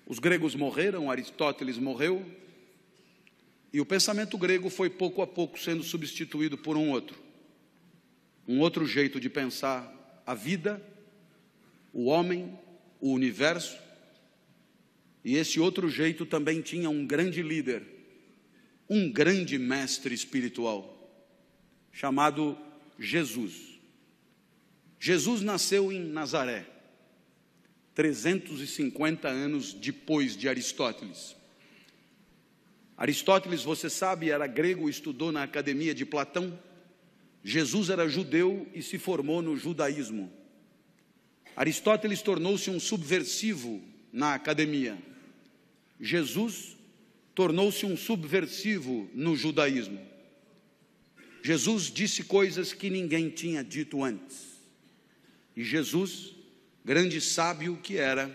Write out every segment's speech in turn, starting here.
Os gregos morreram, Aristóteles morreu, e o pensamento grego foi pouco a pouco sendo substituído por um outro jeito de pensar a vida, o homem, o universo. E esse outro jeito também tinha um grande líder, um grande mestre espiritual, chamado Jesus. Jesus nasceu em Nazaré, 350 anos depois de Aristóteles. Aristóteles, você sabe, era grego, estudou na academia de Platão. Jesus era judeu e se formou no judaísmo. Aristóteles tornou-se um subversivo na academia. Jesus tornou-se um subversivo no judaísmo. Jesus disse coisas que ninguém tinha dito antes. E Jesus, grande sábio que era,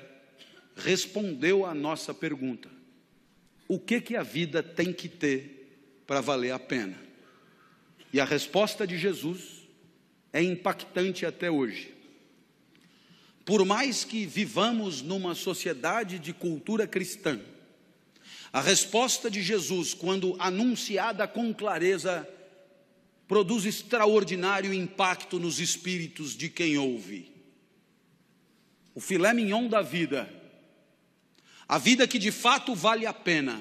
respondeu à nossa pergunta: o que a vida tem que ter para valer a pena? E a resposta de Jesus é impactante até hoje. Por mais que vivamos numa sociedade de cultura cristã, a resposta de Jesus, quando anunciada com clareza, produz extraordinário impacto nos espíritos de quem ouve. O filé mignon da vida, a vida que de fato vale a pena,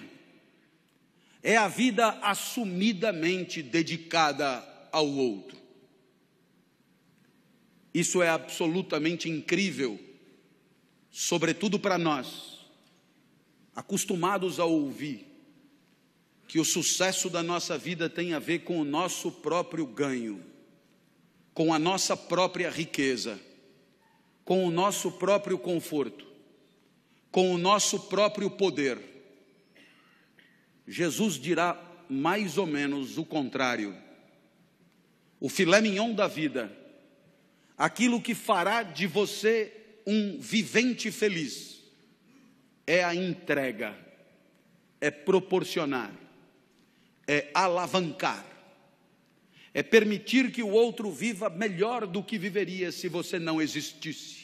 é a vida assumidamente dedicada ao outro. Isso é absolutamente incrível, sobretudo para nós, acostumados a ouvir que o sucesso da nossa vida tem a ver com o nosso próprio ganho, com a nossa própria riqueza, com o nosso próprio conforto, com o nosso próprio poder. Jesus dirá mais ou menos o contrário. O filé mignon da vida, aquilo que fará de você um vivente feliz, é a entrega, é proporcionar, é alavancar, é permitir que o outro viva melhor do que viveria se você não existisse,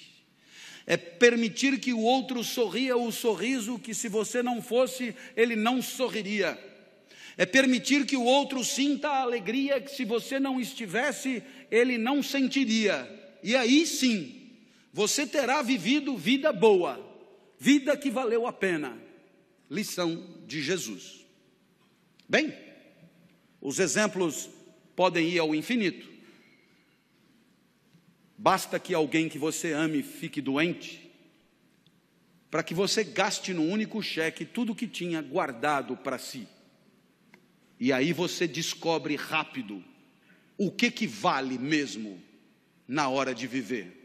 é permitir que o outro sorria o sorriso que, se você não fosse, ele não sorriria, é permitir que o outro sinta a alegria que, se você não estivesse, ele não sentiria. E aí sim, você terá vivido vida boa, vida que valeu a pena. Lição de Jesus. Bem, os exemplos podem ir ao infinito. Basta que alguém que você ame fique doente, para que você gaste num único cheque tudo que tinha guardado para si. E aí você descobre rápido o que vale mesmo na hora de viver.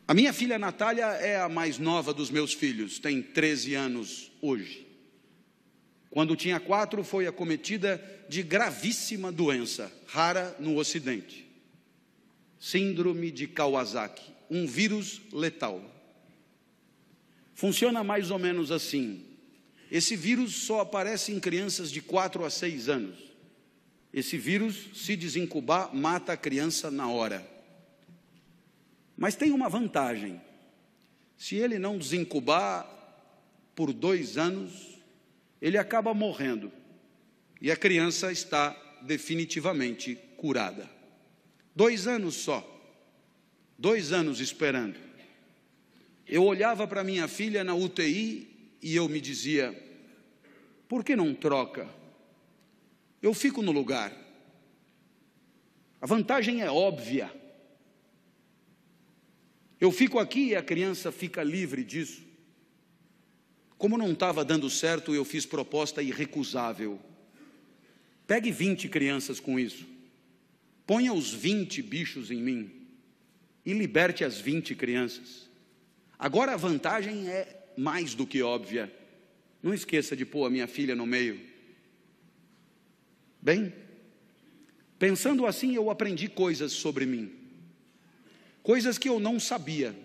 A minha filha Natália é a mais nova dos meus filhos, tem 13 anos hoje. Quando tinha 4, foi acometida de gravíssima doença, rara no Ocidente. Síndrome de Kawasaki, um vírus letal. Funciona mais ou menos assim. Esse vírus só aparece em crianças de 4 a 6 anos. Esse vírus, se desincubar, mata a criança na hora. Mas tem uma vantagem. Se ele não desincubar por 2 anos, ele acaba morrendo. E a criança está definitivamente curada. 2 anos só. 2 anos esperando. Eu olhava para minha filha na UTI e eu me dizia: por que não troca? Eu fico no lugar. A vantagem é óbvia. Eu fico aqui e a criança fica livre disso. Como não estava dando certo, eu fiz proposta irrecusável. Pegue 20 crianças com isso. Ponha os 20 bichos em mim e liberte as 20 crianças. Agora a vantagem é mais do que óbvia. Não esqueça de pôr a minha filha no meio. Bem, pensando assim, eu aprendi coisas sobre mim. Coisas que eu não sabia.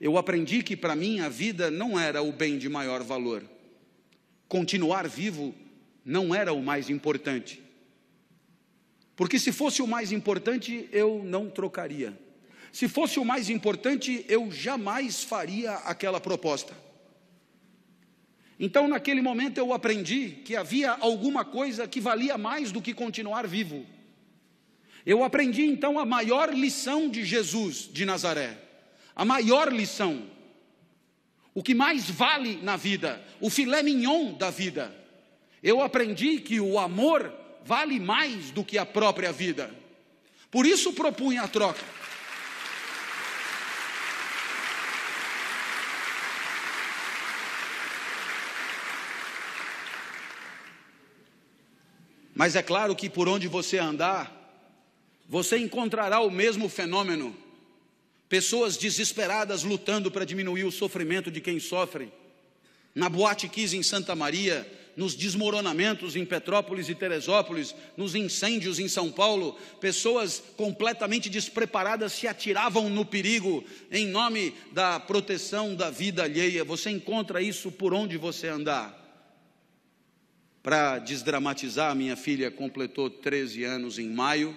Eu aprendi que para mim a vida não era o bem de maior valor. Continuar vivo não era o mais importante. Porque se fosse o mais importante, eu não trocaria. Se fosse o mais importante, eu jamais faria aquela proposta. Então, naquele momento, eu aprendi que havia alguma coisa que valia mais do que continuar vivo. Eu aprendi, então, a maior lição de Jesus de Nazaré. A maior lição. O que mais vale na vida, o filé mignon da vida. Eu aprendi que o amor vale mais do que a própria vida. Por isso propunha a troca. Mas é claro que por onde você andar, você encontrará o mesmo fenômeno. Pessoas desesperadas lutando para diminuir o sofrimento de quem sofre. Na Boate Kiss em Santa Maria, nos desmoronamentos em Petrópolis e Teresópolis, nos incêndios em São Paulo, pessoas completamente despreparadas se atiravam no perigo em nome da proteção da vida alheia. Você encontra isso por onde você andar. Para desdramatizar, minha filha completou 13 anos em maio,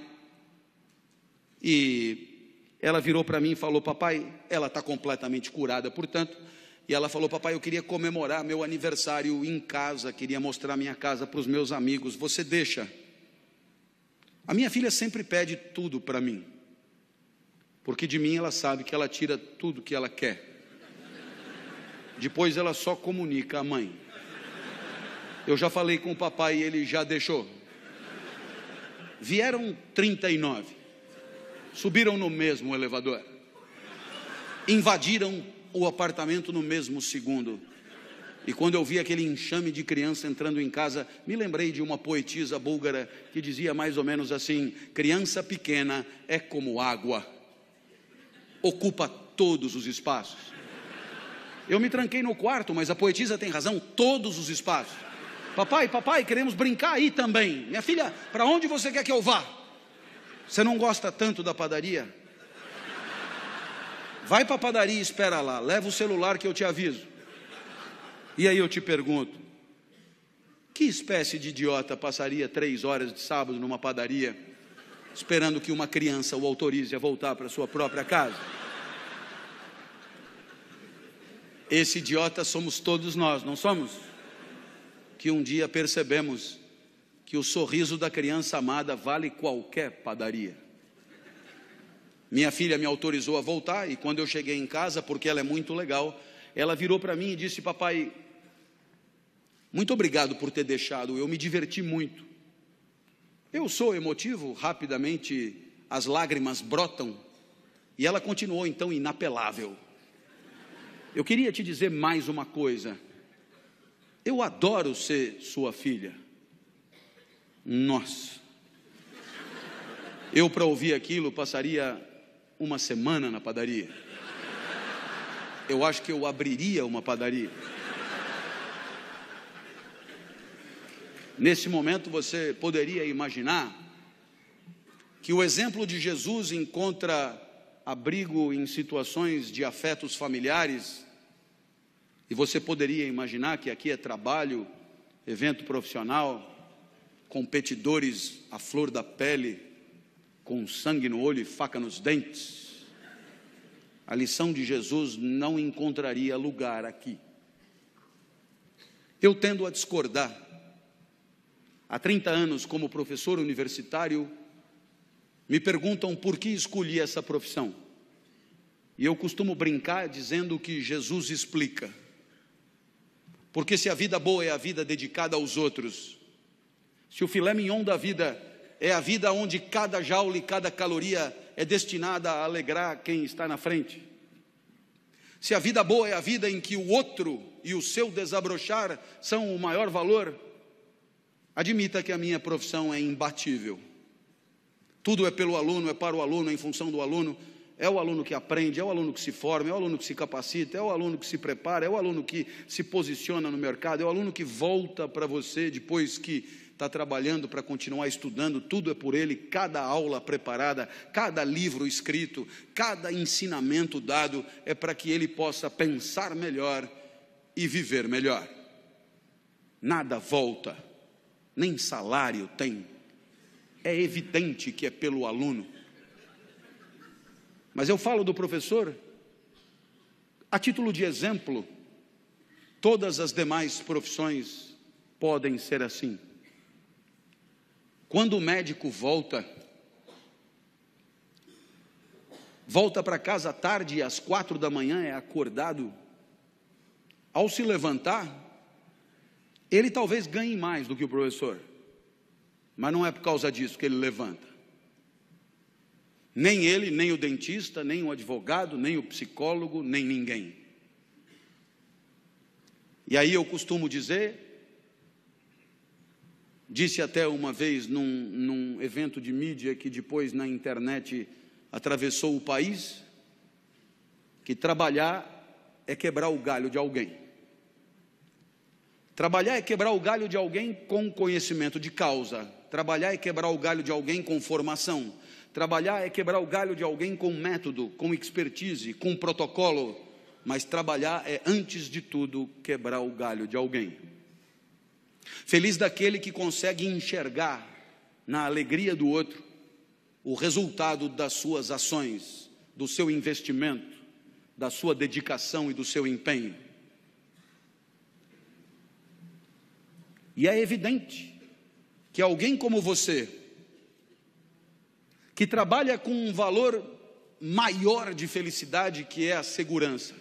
e ela virou para mim e falou: papai, ela está completamente curada, portanto, e ela falou: papai, eu queria comemorar meu aniversário em casa, queria mostrar minha casa para os meus amigos, você deixa? A minha filha sempre pede tudo para mim, porque de mim ela sabe que ela tira tudo que ela quer, depois ela só comunica à mãe. Eu já falei com o papai e ele já deixou. Vieram 39, subiram no mesmo elevador, invadiram o apartamento no mesmo segundo. E quando eu vi aquele enxame de criança entrando em casa, me lembrei de uma poetisa búlgara que dizia mais ou menos assim: criança pequena é como água, ocupa todos os espaços. Eu me tranquei no quarto, mas a poetisa tem razão, todos os espaços. Papai, queremos brincar aí também. Minha filha, para onde você quer que eu vá? Você não gosta tanto da padaria? Vai para a padaria e espera lá, leva o celular que eu te aviso. E aí eu te pergunto, que espécie de idiota passaria 3 horas de sábado numa padaria, esperando que uma criança o autorize a voltar para sua própria casa? Esse idiota somos todos nós, não somos? Que um dia percebemos que o sorriso da criança amada vale qualquer padaria. Minha filha me autorizou a voltar, e quando eu cheguei em casa, porque ela é muito legal, ela virou para mim e disse: papai, muito obrigado por ter deixado, eu me diverti muito. Eu sou emotivo, rapidamente as lágrimas brotam, e ela continuou então inapelável. Eu queria te dizer mais uma coisa. Eu adoro ser sua filha. Nossa, eu para ouvir aquilo passaria uma semana na padaria. Eu acho que eu abriria uma padaria. Nesse momento você poderia imaginar que o exemplo de Jesus encontra abrigo em situações de afetos familiares. E você poderia imaginar que aqui é trabalho, evento profissional, competidores à flor da pele, com sangue no olho e faca nos dentes. A lição de Jesus não encontraria lugar aqui. Eu tendo a discordar. Há 30 anos, como professor universitário, me perguntam por que escolhi essa profissão. E eu costumo brincar dizendo que Jesus explica. Porque se a vida boa é a vida dedicada aos outros, se o filé mignon da vida é a vida onde cada joule e cada caloria é destinada a alegrar quem está na frente, se a vida boa é a vida em que o outro e o seu desabrochar são o maior valor, admita que a minha profissão é imbatível. Tudo é pelo aluno, é para o aluno, é em função do aluno. É o aluno que aprende, é o aluno que se forma, é o aluno que se capacita, é o aluno que se prepara, é o aluno que se posiciona no mercado, é o aluno que volta para você depois que está trabalhando para continuar estudando. Tudo é por ele, cada aula preparada, cada livro escrito, cada ensinamento dado é para que ele possa pensar melhor e viver melhor. Nada volta, nem salário tem. É evidente que é pelo aluno. Mas eu falo do professor a título de exemplo. Todas as demais profissões podem ser assim. Quando o médico volta para casa à tarde e às 4 da manhã é acordado, ao se levantar, ele talvez ganhe mais do que o professor, mas não é por causa disso que ele levanta. Nem ele, nem o dentista, nem o advogado, nem o psicólogo, nem ninguém. E aí eu costumo dizer, disse até uma vez num evento de mídia que depois na internet atravessou o país, que trabalhar é quebrar o galho de alguém. Trabalhar é quebrar o galho de alguém com conhecimento de causa. Trabalhar é quebrar o galho de alguém com formação. Trabalhar é quebrar o galho de alguém com método, com expertise, com protocolo. Mas trabalhar é, antes de tudo, quebrar o galho de alguém. Feliz daquele que consegue enxergar na alegria do outro o resultado das suas ações, do seu investimento, da sua dedicação e do seu empenho. E é evidente que alguém como você, que trabalha com um valor maior de felicidade, que é a segurança,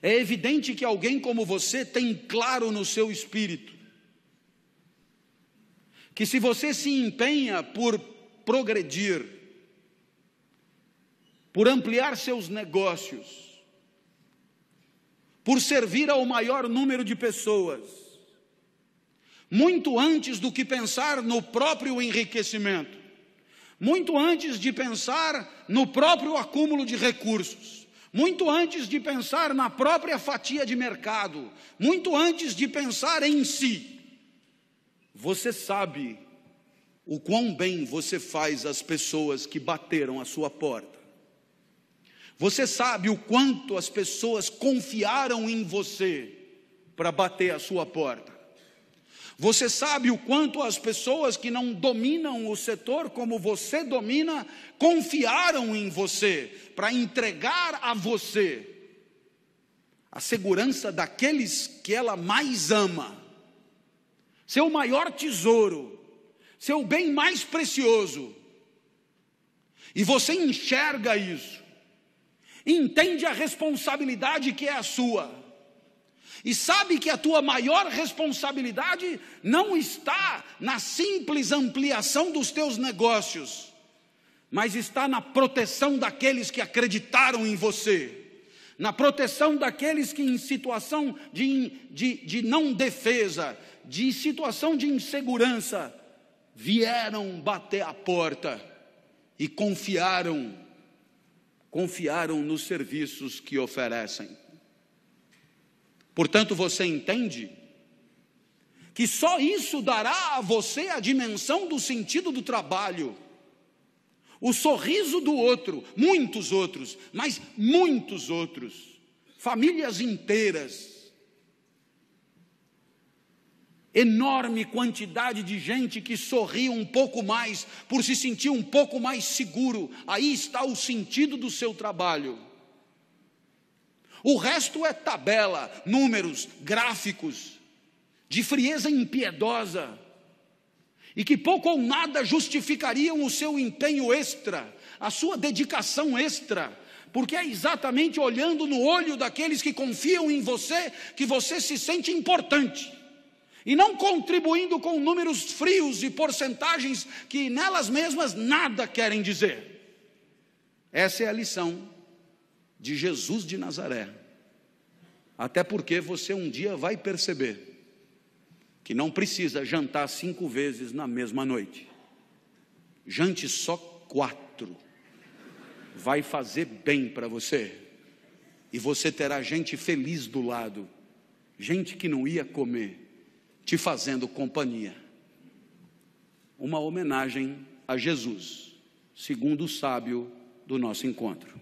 é evidente que alguém como você tem claro no seu espírito que se você se empenha por progredir, por ampliar seus negócios, por servir ao maior número de pessoas, muito antes do que pensar no próprio enriquecimento, muito antes de pensar no próprio acúmulo de recursos, muito antes de pensar na própria fatia de mercado, muito antes de pensar em si, você sabe o quão bem você faz às pessoas que bateram a sua porta. Você sabe o quanto as pessoas confiaram em você para bater a sua porta. Você sabe o quanto as pessoas que não dominam o setor como você domina, confiaram em você para entregar a você a segurança daqueles que ela mais ama, seu maior tesouro, seu bem mais precioso. E você enxerga isso, entende a responsabilidade que é a sua, e sabe que a tua maior responsabilidade não está na simples ampliação dos teus negócios, mas está na proteção daqueles que acreditaram em você, na proteção daqueles que em situação de não defesa, de situação de insegurança, vieram bater a porta e confiaram nos serviços que oferecem. Portanto, você entende que só isso dará a você a dimensão do sentido do trabalho, o sorriso do outro, muitos outros, mas muitos outros, famílias inteiras, enorme quantidade de gente que sorri um pouco mais, por se sentir um pouco mais seguro. Aí está o sentido do seu trabalho. O resto é tabela, números, gráficos, de frieza impiedosa, e que pouco ou nada justificariam o seu empenho extra, a sua dedicação extra, porque é exatamente olhando no olho daqueles que confiam em você, que você se sente importante, e não contribuindo com números frios e porcentagens que nelas mesmas nada querem dizer. Essa é a lição de Jesus de Nazaré. Até porque você um dia vai perceber que não precisa jantar 5 vezes na mesma noite. Jante só 4. Vai fazer bem para você. E você terá gente feliz do lado, gente que não ia comer, te fazendo companhia. Uma homenagem a Jesus, segundo o sábio do nosso encontro.